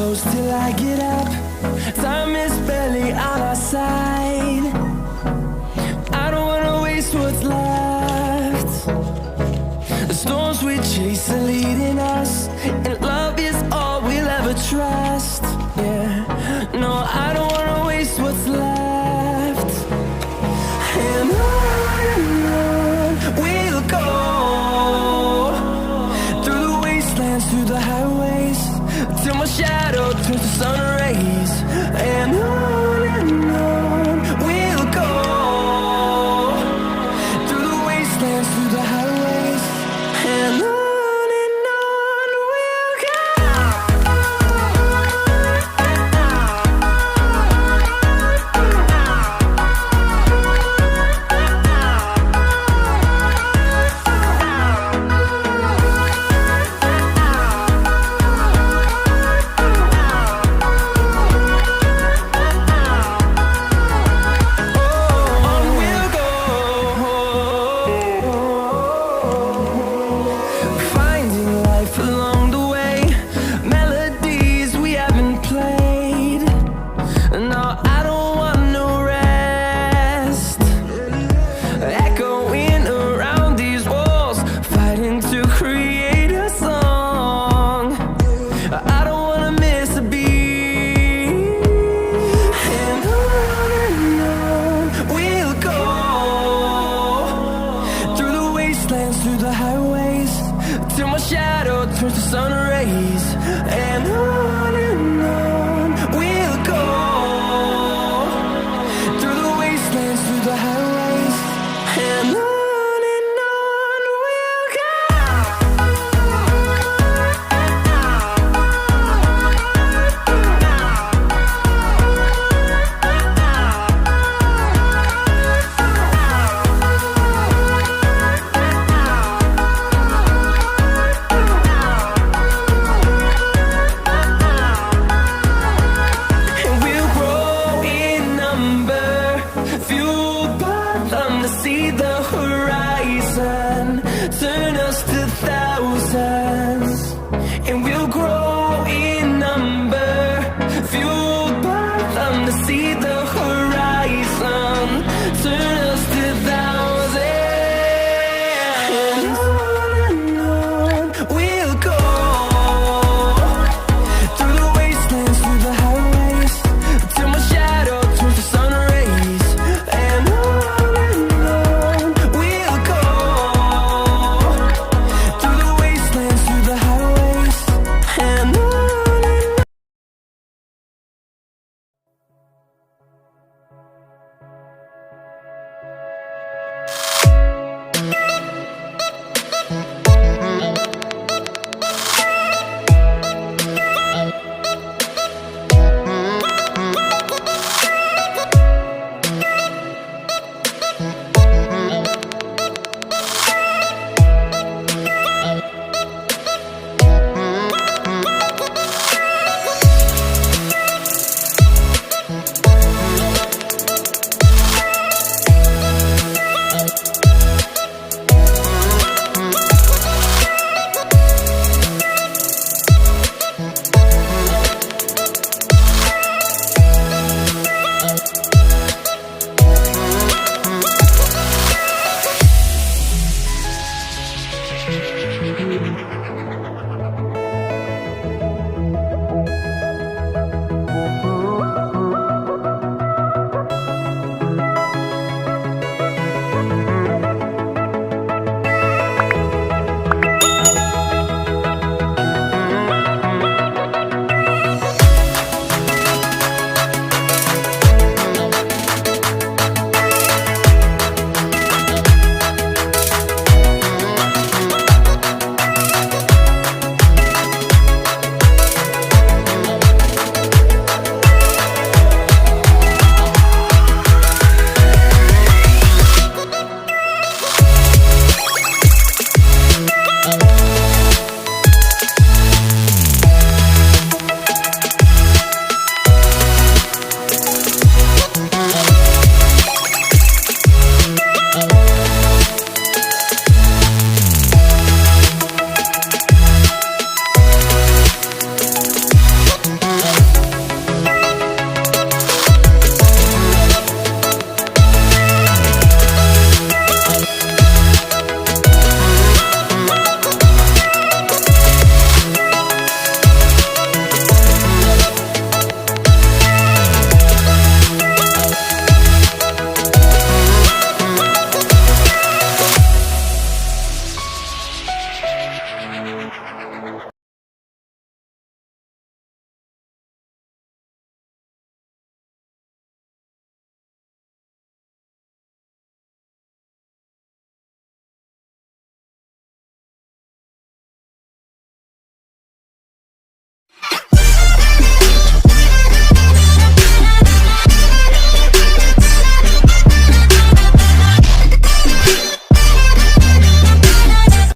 close till I get up. Time is barely on our side. I don't wanna waste what's left. The storms we chase are leading us, and love is all we'll ever trust. Yeah, no, I don't wanna waste what's left. And on we'll go, through the wastelands, through the highways, till my shadow turns to sun rays. And on we'll go, through the wastelands, through the highways, and on we'll go. Through the highways, till my shadow turns to sun rays.